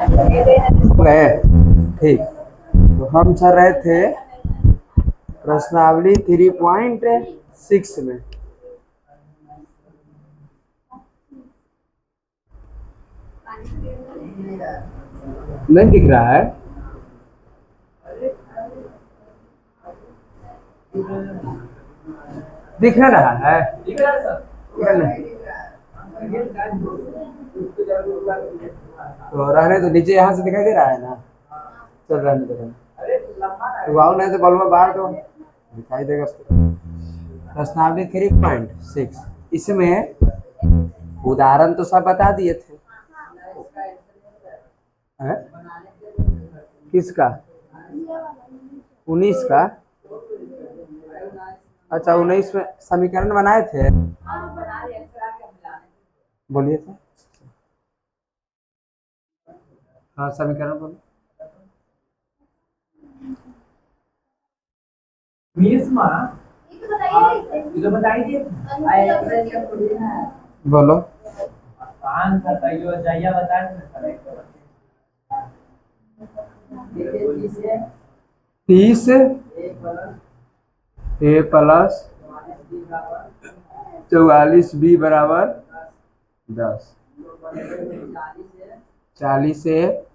गए ठीक। तो हम चल रहे थे प्रश्नावली 3.6 में। नहीं दिख रहा है? दिख रहा है? तो रहने तो नीचे यहाँ से दिखाई दे रहा है ना। चल रहने दो, तो आओ नहीं तो बल्ब बाहर दो, दिखाई देगा। प्रश्नावली 3.6 इसमें उदाहरण तो सब बता दिए थे। है? किसका? 19 का? अच्छा 19 में समीकरण बनाए थे। बोलिए तो। हाँ समीकरण बोलो। बोलो। 30 ए प्लस 44 बी बराबर 10। 40 ए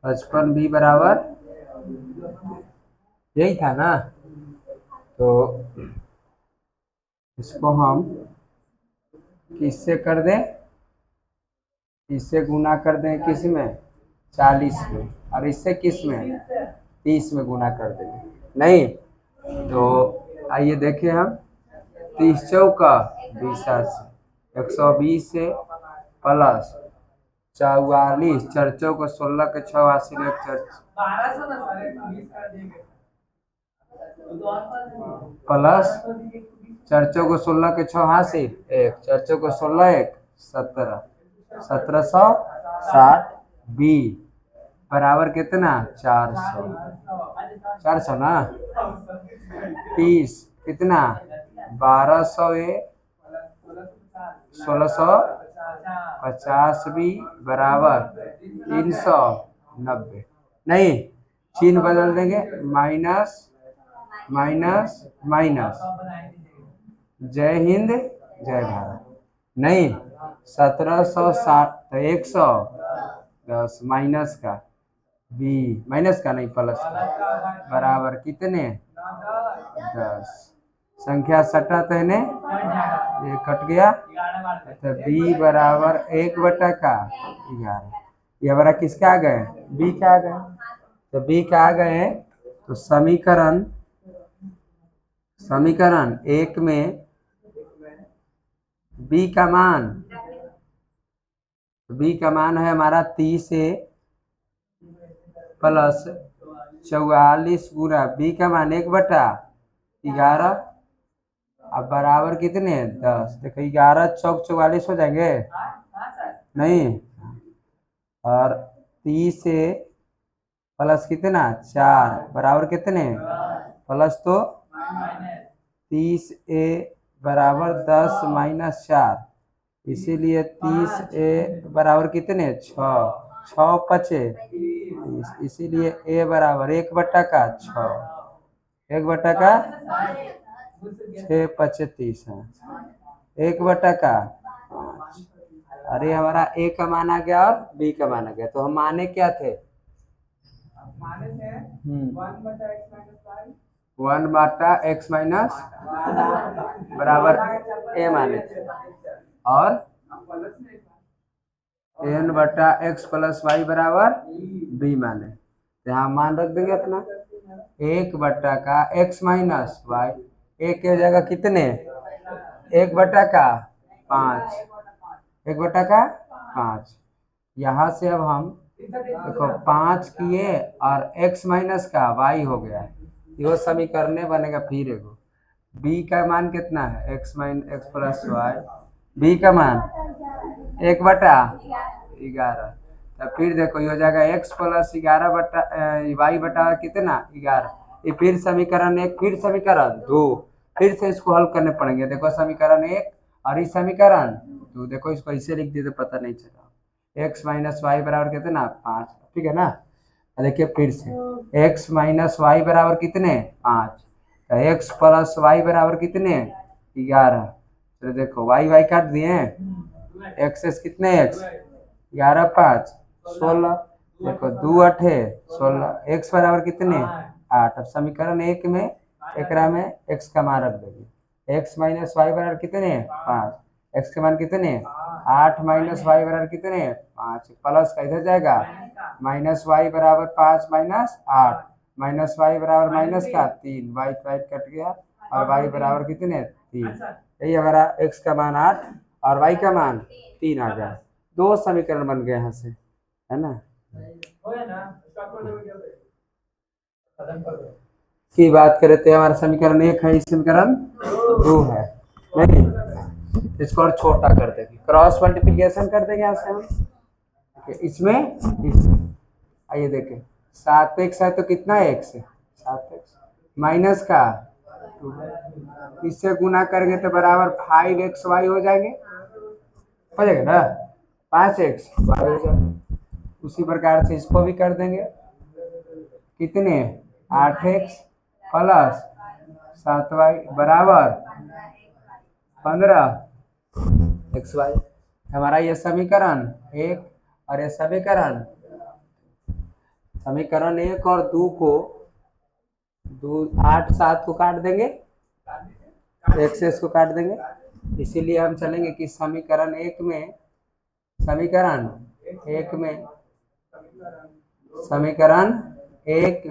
55 बी बराबर, यही था ना। तो इसको हम किससे कर दें? इससे गुना कर दें किस में? 40 में। और इससे किस में? 30 में गुना कर देंगे। नहीं तो आइए देखें हम। 30 चौका 20 120 से प्लस 44 चर्चों को 16 के 6 हासिल एक चर्च प्लस चर्चों को 16 के 6 हासिल एक चर्चों को 16 एक 17 1760 बी बराबर कितना? 400। 400 ना। 30 कितना? 1200 ए 1650 बी बराबर 390। नहीं चिन्ह बदल देंगे, माइनस माइनस माइनस। जय हिंद जय भारत। नहीं 1760 तो 110 माइनस का बी, माइनस का नहीं प्लस का, बराबर कितने? 10। संख्या सटा तहने ये कट गया तो बी बराबर 1 का 11। ये हमारा किसका आ गए? बी का आ गए। तो बी का आ गए तो समीकरण समीकरण 1 में बी का मान है हमारा 30 ए प्लस 44 गुना बी का मान 1/11 अब बराबर कितने? 10। देखो 11 चौक 44 हो जाएंगे नहीं। और 30 से प्लस कितना? 4 बराबर कितने? प्लस तो 30 ए बराबर 10 माइनस 4, इसीलिए 30 ए बराबर कितने? 6। 6 पचे 30, इसीलिए ए बराबर 1/6 1/का 6 पचे 30 है 1/5। अरे हमारा ए का मान आ गया और बी का मान आ गया। तो हम माने क्या थे? 1/x - बराबर ए माने थे और n/x + y बराबर बी माने। यहाँ मान रख देंगे अपना 1/का x - y। एक हो जाएगा कितने? 1/5 1/5। यहाँ से अब हम देखो 5 किए और x माइनस का y हो गया, यो समीकरण बनेगा। फिर एगो b का मान कितना है? x + y। b का मान 1/11। तो फिर देखो ये हो जाएगा x + 11/y कितना? 11। ये फिर समीकरण 1, फिर समीकरण 2, फिर से इसको हल करने पड़ेंगे। देखो समीकरण 1 और इस समीकरण तो देखो इसको ऐसे लिख दिए तो पता नहीं चला। x माइनस वाई बराबर कितना 5, ठीक है ना। देखिए फिर से x माइनस वाई बराबर कितने 5, तो x प्लस वाई बराबर कितने 11। तो देखो वाई वाई काट दिए, एक्स कितने x 11 5 16, देखो 2 8 16, x बराबर कितने 8। अब समीकरण 1 में एकरा में x का मान रख देंगे, x माइनस वाई बराबर कितने 5, x के मान कितने 8 माइनस वाई बराबर कितने 5, प्लस का इधर जाएगा माइनस वाई बराबर 5 माइनस 8, माइनस वाई बराबर माइनस का 3, वाई वाई कट गया और वाई बराबर कितने 3। यही हमारा x का मान 8 और y का मान 3 आ गया। दो समीकरण बन गए यहाँ से, है ना। की बात करें तो हमारा समीकरण 1 है, समीकरण 2 है नहीं, इसको और छोटा कर देंगे, क्रॉस मल्टीप्लिकेशन कर देंगे यहाँ से हम इसमें। आइए देखें 7x है तो कितना x है 7x माइनस का 2, इससे गुना करेंगे तो बराबर 5xy हो जाएंगे, हो जाएगा ना 5x y हो जाएगा। उसी प्रकार से इसको भी कर देंगे, कितने 8x प्लस 7y बराबर 15xy। हमारा ये समीकरण 1 और ये समीकरण 1 और 2 को 8 7 को काट देंगे, एक्सेस को काट देंगे, इसीलिए हम चलेंगे कि समीकरण 1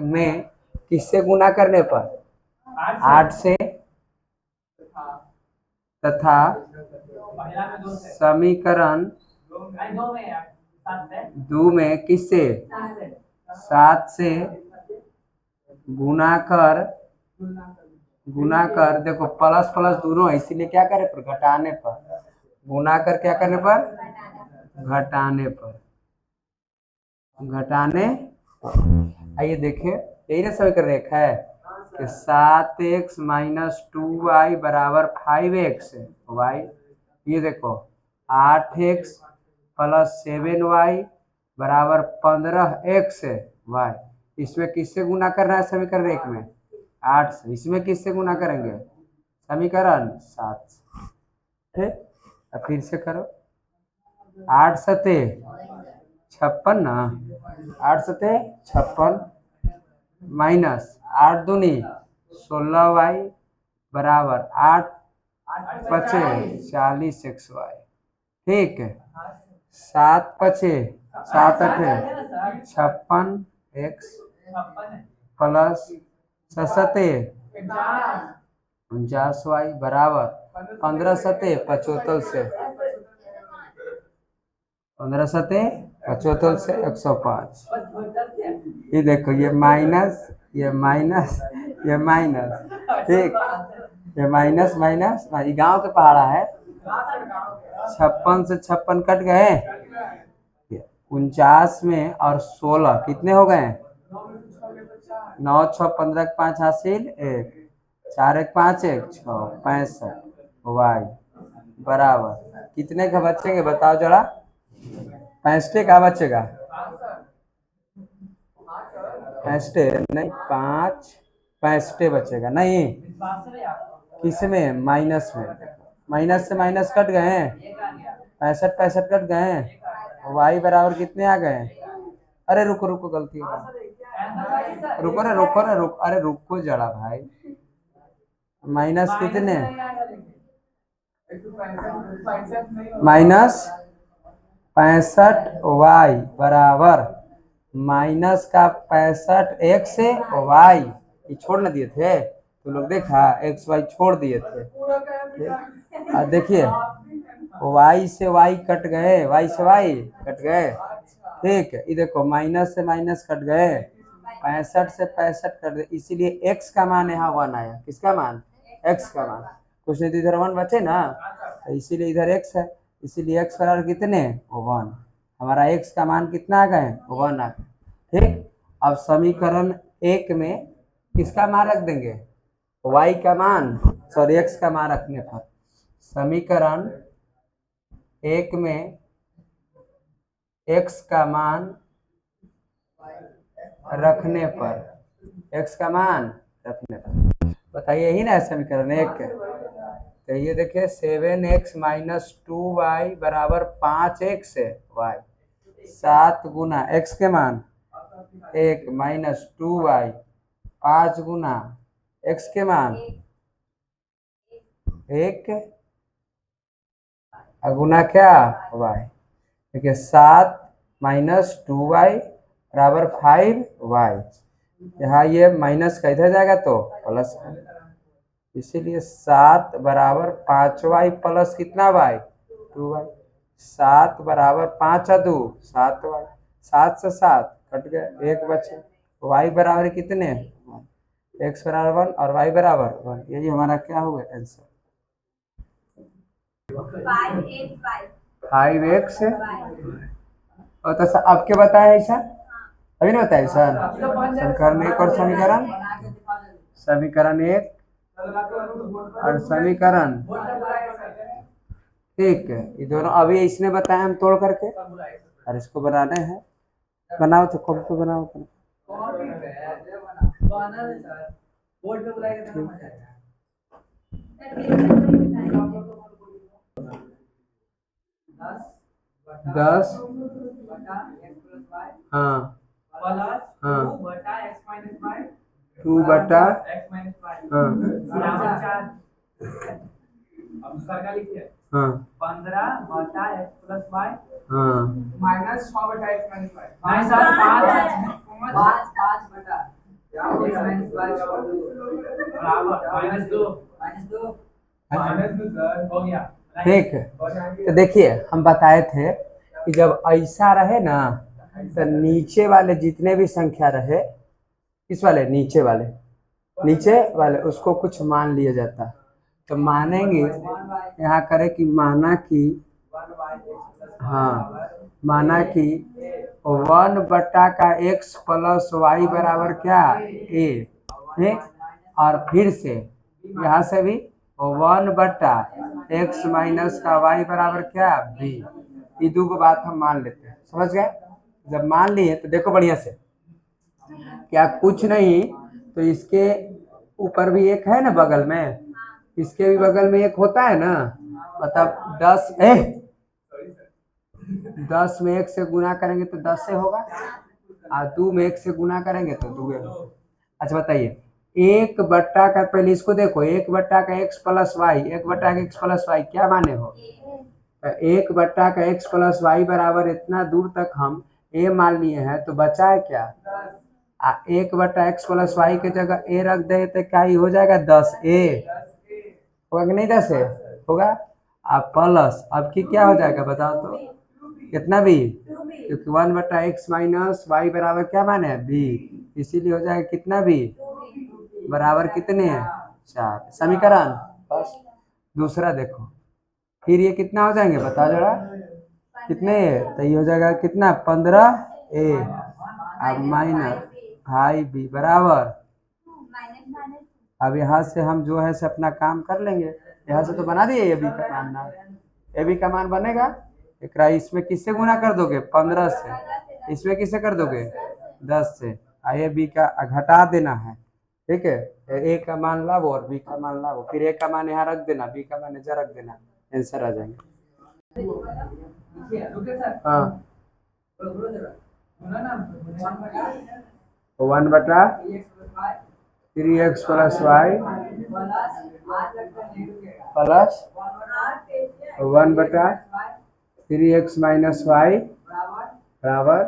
में किससे गुना करने पर 8 से, तथा समीकरण 2 में किससे 7 से गुना कर देखो प्लस प्लस दोनों है, इसीलिए क्या करे पर घटाने पर, गुना कर क्या करने पर घटाने। आइए देखिए यही ना समीकरण 1 है कि 7x माइनस 2y बराबर 5x वाई, ये देखो 8x प्लस 7y बराबर 15x वाई। इसमें किससे गुना करना है समीकरण 1 में 8 से, इसमें किससे गुना करेंगे समीकरण 7 से, ठीक। अब फिर से करो 8 सते 56 ना, 8 सते 56 माइनस 8 दूनी 16y बराबर 8 पचे 40xy, ठीक है। 7 पचे 7 अठे 56x प्लस 7 49y बराबर 15 सते 75 से 15 सते 75 से 105। ये देखो ये माइनस ठीक, ये माइनस ये गांव के पहाड़ा है, 56 से 56 कट गए, 49 में और 16 कितने हो गए 9 6 15 5 हासिल 1 4 1 5 1 6 65 वाई बराबर कितने का बचेंगे बताओ जरा, 65 का बचेगा, 65 नहीं 5 65 बचेगा नहीं, किसमें माइनस में, माइनस से माइनस कट गए 65 कट गए, वाई बराबर कितने आ गए, अरे रुको गलती हो गई, रुको अरे रुको जरा भाई, माइनस कितने माइनस 65y बराबर माइनस का 65x y, ये छोड़ न दिए थे तो लोग देखा x y छोड़ दिए थे, देखिए y से y कट गए, y से y कट गए, ठीक है। ये देखो माइनस से माइनस कट गए, 65 से 65 कट गए, इसीलिए x का मान यहाँ 1 आया, किसका मान x का मान, कुछ नहीं तो इधर 1 बचे ना, तो इसीलिए इधर x है, इसीलिए x बराबर कितने 1, हमारा x का मान कितना आ गए 1 आ गए, ठीक। अब समीकरण 1 में किसका मान रख देंगे y का मान, सॉरी x का मान रखने पर समीकरण 1 में x का मान रखने पर, x का मान रखने पर, बताइए यही ना है समीकरण 1। तो ये देखिए 7x माइनस 2y बराबर 5x है y, 7 गुना x के मान 1 माइनस 2y, 5 गुना x के मान 1 गुना क्या y। देखिए 7 माइनस 2y बराबर 5y, यहाँ ये माइनस का इधर जाएगा तो प्लस का, इसीलिए 7 बराबर 5y प्लस कितना y 2y। 7 बराबर 5 2 7y, 7 से 7 कट गया, 1 बचे, y बराबर कितने, x बराबर 1 और y बराबर 1, यही हमारा क्या होगा आंसर 5x। और तो आपके बताया ऐसा अभी नहीं बताया सर, समीकरण 1 और समीकरण 1 और समीकरण ठीक है, ये दोनों अभी इसने बताया हम तोड़ करके, और इसको बनाने हैं, बनाओ तो कब पे बनाओ तो। 10 हाँ हाँ 2 बटा हाँ हाँ 15 बटा x प्लस वाई हाँ माइनस 6 बटा x माइनस वाई, नहीं सर 5 बटा x माइनस वाई बराबर माइनस 2 सर हो गया। ठीक है, तो देखिए हम बताए थे कि जब ऐसा रहे ना तो नीचे वाले जितने भी संख्या रहे, किस वाले नीचे वाले उसको कुछ मान लिया जाता है। तो मानेंगे यहाँ करें कि माना कि हाँ माना कि 1 बटा का x प्लस वाई बराबर क्या a, ठीक, और फिर से यहाँ से भी 1 बटा x माइनस का y बराबर क्या b, ये दो बात हम मान लेते हैं, समझ गए। जब मान लिए तो देखो बढ़िया से, क्या कुछ नहीं तो इसके ऊपर भी एक है ना बगल में, इसके भी बगल में एक होता है ना, मतलब 10 में 1 से गुना करेंगे तो 10 से होगा, और 2 में 1 से गुना करेंगे तो 2 होगा। अच्छा बताइए 1 बट्टा का, पहले इसको देखो, 1 बट्टा का x प्लस वाई, 1 बट्टा का x प्लस वाई क्या माने हो, 1 बट्टा का x प्लस वाई बराबर इतना दूर तक हम a मान लिए हैं, तो बचा है क्या 1 बट्टा एक्स प्लस वाई के जगह a रख दे तो क्या ही हो जाएगा 10a होगा कि नहीं, 10a होगा। अब प्लस अब की क्या हो जाएगा बताओ तो, कितना भी, क्योंकि 1 बटा एक्स माइनस वाई बराबर क्या माने है b, इसीलिए हो जाएगा कितना भी बराबर कितने हैं 4 समीकरण। बस दूसरा देखो, फिर ये कितना हो जाएंगे बताओ जरा, कितने, तो ये हो जाएगा कितना 15a, अब माइनस हाई बी बराबर, अब यहाँ से हम जो है से अपना काम कर लेंगे, यहाँ से तो बना दिए ए बी का मान ना, ए बी का मान बनेगा, एक इसमें किससे गुना कर दोगे 15 से, इसमें किससे कर दोगे 10 से, ए बी का घटा देना है, ठीक है, ए का मान लाओ और बी का मान लाओ, फिर ए का मान यहाँ रख देना, बी का मान इधर रख देना, आंसर आ जाएंगे। हाँ 1 बटा 3x प्लस वाई प्लस 1 बटा 3x माइनस वाई बराबर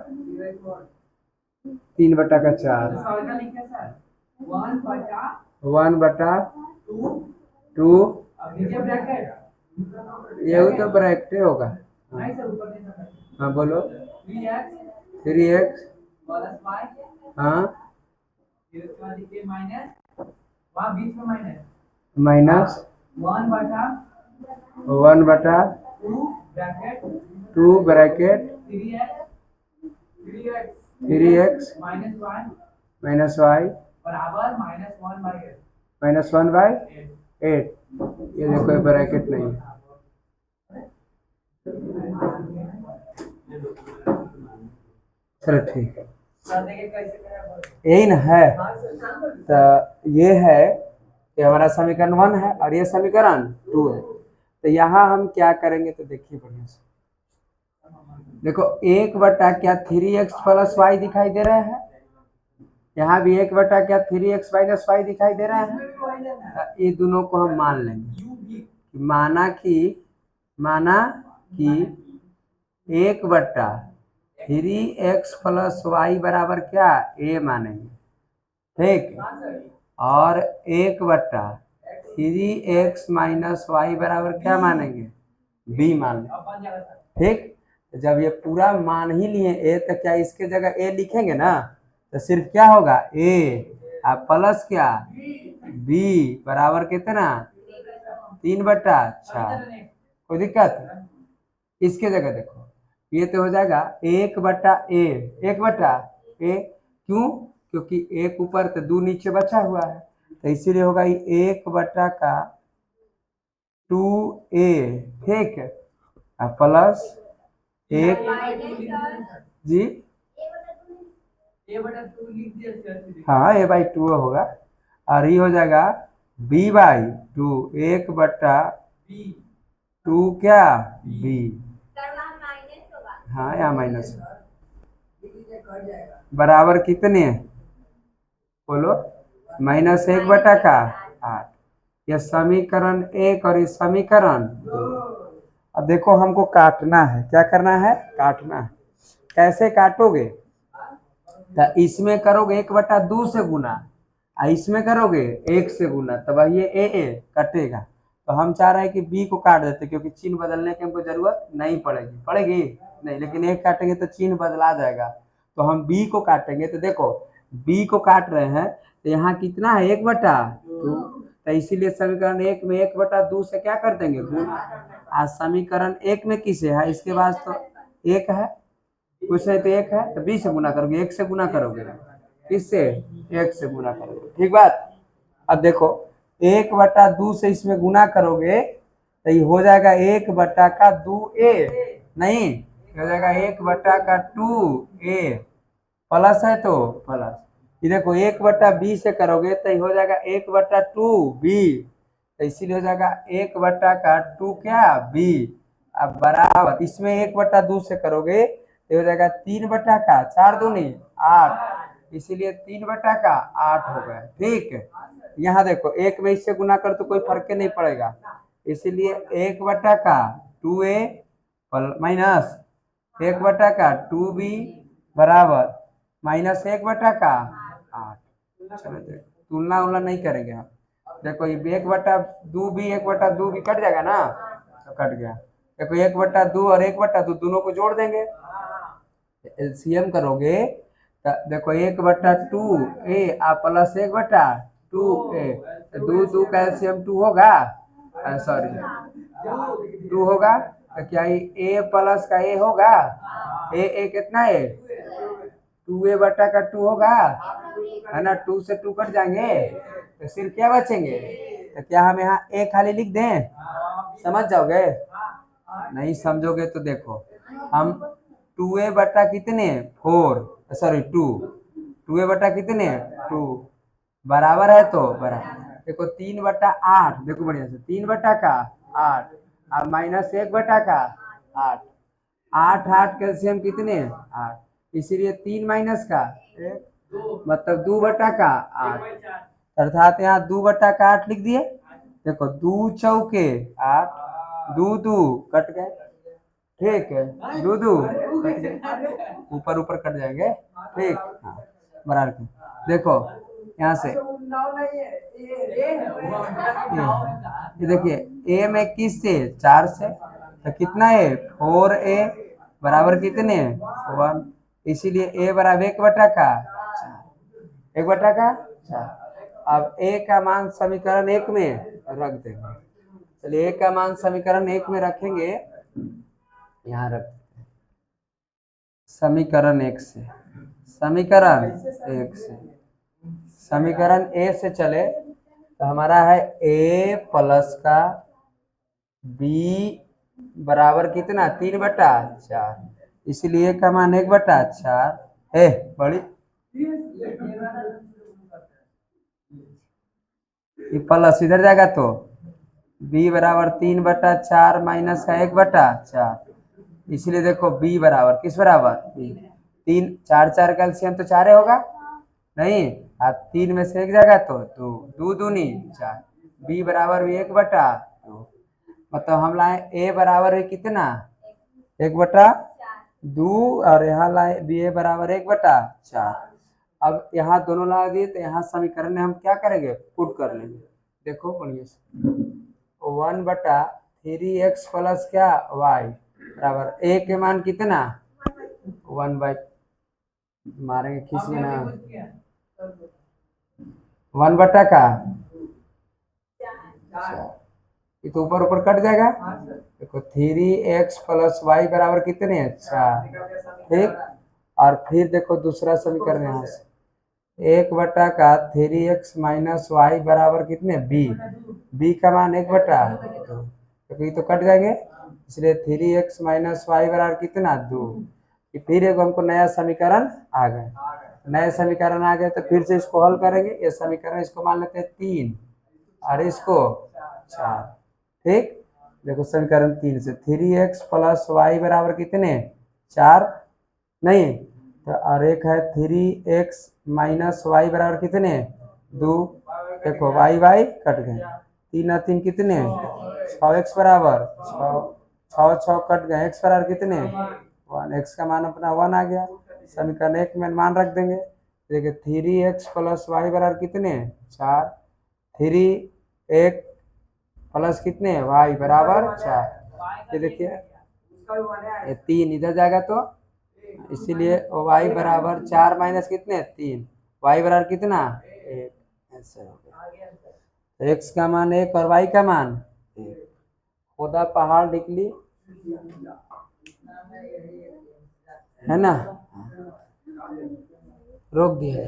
3 बटा का 4, 1 बटा 2, ये तो ब्रैकेट होगा, हाँ बोलो 3x हाँ माइनस 1 बटा 2 bracket 3x minus Y minus 1/8, ये देखो ब्रैकेट नहीं है। चलो ठीक है, यही ना है। तो ये है कि हमारा समीकरण 1 है और ये समीकरण 2 है। तो यहाँ हम क्या करेंगे, तो देखिए बढ़िया से देखो, 1 बटा क्या 3x प्लस वाई दिखाई दे रहा है, यहाँ भी 1 बटा क्या 3x माइनस वाई दिखाई दे रहा है। तो ये दोनों को हम मान लेंगे, माना कि 1/3x प्लस वाई बराबर क्या ए मानेंगे, ठीक, और 1/3x माइनस वाई बराबर क्या मानेंगे, बी मान लेंगे, ठीक। जब ये पूरा मान ही लिए ए, तो क्या इसके जगह ए लिखेंगे ना, तो सिर्फ क्या होगा ए प्लस क्या बी बराबर कितना 3/4। कोई दिक्कत, इसके जगह देखो ये तो हो जाएगा 1/a, 1/a, क्यों, क्योंकि एक ऊपर तो 2 नीचे बचा हुआ है, तो इसीलिए होगा ये 1/2a, ठीक, प्लस 1 जी, हाँ a/2 होगा, और ये हो जाएगा b/2, 1/2 क्या b, हाँ यहाँ माइनस बराबर कितने, बोलो, -1/8। यह समीकरण 1 और ये समीकरण 2। अब देखो हमको काटना है, क्या करना है, काटना है। कैसे काटोगे, तो इसमें करोगे 1/2 से गुना, इसमें करोगे 1 से गुना, तब ये ए कटेगा। तो हम चाह रहे हैं कि बी को काट देते, क्योंकि चिन्ह बदलने की हमको जरूरत नहीं पड़ेगी नहीं, लेकिन एक काटेंगे तो चिन्ह बदला जाएगा, तो हम बी को काटेंगे। तो देखो बी को काट रहे हैं, तो यहाँ कितना है 1/2, तो इसीलिए समीकरण 1 में 1/2 से क्या कर देंगे गुना, आज समीकरण 1 में किसे है, इसके बाद तो 1 है, कुछ नहीं तो 1 है, तो 20 से गुना करोगे, 1 से गुना करोगे, किससे 1 से गुना करोगे, ठीक बात। अब देखो 1/2 से इसमें गुना करोगे, तो ये हो जाएगा 1/2a, नहीं हो जाएगा 1/2a, प्लस है तो प्लस, ये देखो 1/b से करोगे तो ये हो जाएगा 1/2b, तो इसीलिए हो जाएगा 1/2 क्या b, अब बराबर इसमें 1/2 से करोगे तो हो जाएगा 3/4 दूनी 8, इसीलिए 3/8 हो गया, ठीक। यहाँ देखो 1 में इससे गुना कर तो कोई फर्क नहीं पड़ेगा, इसीलिए 1/2a माइनस 1/2b बराबर -1/8। चलो तुलना उलना नहीं करेंगे हम, देखो ये 1/2b कट जाएगा ना, तो कट गया। देखो 1/2 और 1/2 दोनों को जोड़ देंगे, एलसीएम करोगे तो देखो 1/2a प्लस 1/2a, 2 का एलसीएम 2 होगा, सॉरी 2 होगा, तो क्या ए प्लस का ए होगा, ए कितना है 2a/2 होगा, है ना, 2 से 2 कट जाएंगे, तो सिर्फ क्या बचेंगे, तो क्या हम यहाँ ए खाली लिख दें, समझ जाओगे, नहीं समझोगे तो देखो हम 2a कितने 4, सॉरी 2a कितने 2 बराबर है, तो बराबर देखो 3/8, देखो बढ़िया से 3/8 और -1/8, 8 कैल्शियम कितने 8, इसीलिए 3 माइनस का 1, मतलब 2/8, अर्थात यहाँ 2/8 लिख दिए। देखो 2 चौके 8, 2 कट गए, ठीक है, 2 कट गए, ऊपर ऊपर कट जाएंगे, ठीक, हाँ बराबर की। देखो यहाँ से ये देखिए ए में किस से 4 से, तो कितना है 4a बराबर कितने 1, इसीलिए a बराबर 1/4। अब a का मान समीकरण 1 में रख देंगे, चलिए a का मान समीकरण 1 में रखेंगे, यहाँ रख समीकरण 1 से, समीकरण ए से चले तो हमारा है a प्लस का b बराबर कितना 3/4, इसलिए का मान 1/4 ए बड़ी ये प्लस इधर जाएगा तो b बराबर 3/4 माइनस का 1/4, इसलिए देखो b बराबर किस बराबर b, 3 4 कैल्सियम तो 4 होगा नहीं, आप 3 में से एक जाएगा तो 2, 2 दूनी 4, b बराबर भी 1/2, मतलब हम लाए a बराबर है कितना 1/2, और यहाँ लाए b a बराबर 1/4। अब यहाँ दोनों ला दिए तो यहाँ समीकरण में हम क्या करेंगे पुट कर लेंगे। देखो बढ़िया से 1/3x प्लस क्या y बराबर a के मान कितना 1 मारेंगे खींच में ना 1 का ये तो ऊपर ऊपर कट जाएगा। देखो 3x प्लस वाई बराबर कितने 4, ठीक। और फिर देखो दूसरा समीकरण यहाँ से 1/3x माइनस वाई बराबर कितने b का मान 1/2, तो ये तो कट जाएंगे, इसलिए 3x माइनस वाई बराबर कितना 2। फिर एक हमको नया समीकरण आ गए, नए समीकरण आ गए तो फिर से इसको हल करेंगे। ये समीकरण इसको मान लेते हैं 3 और इसको 4, ठीक। देखो समीकरण 3 से 3x प्लस वाई बराबर कितने 4 नहीं, तो और एक है 3x माइनस वाई बराबर कितने 2। देखो वाई वाई कट गए, 3 और 3 कितने 6x बराबर 6 6 कट गए, x बराबर कितने 1, x का मान अपना 1 आ गया। समीकरण 1 में मान रख देंगे, देखिए 3x प्लस वाई बराबर कितने 4, 3 1 प्लस कितने वाई बराबर 4। ये देखिए ये 3 इधर जाएगा तो इसीलिए वाई बराबर 4 माइनस कितने 3, वाई बराबर कितना 1, ऐसे हो गया। एक्स का मान 1 और वाई का मान 1। खुदा पहाड़ निकली है ना, रोक दिया।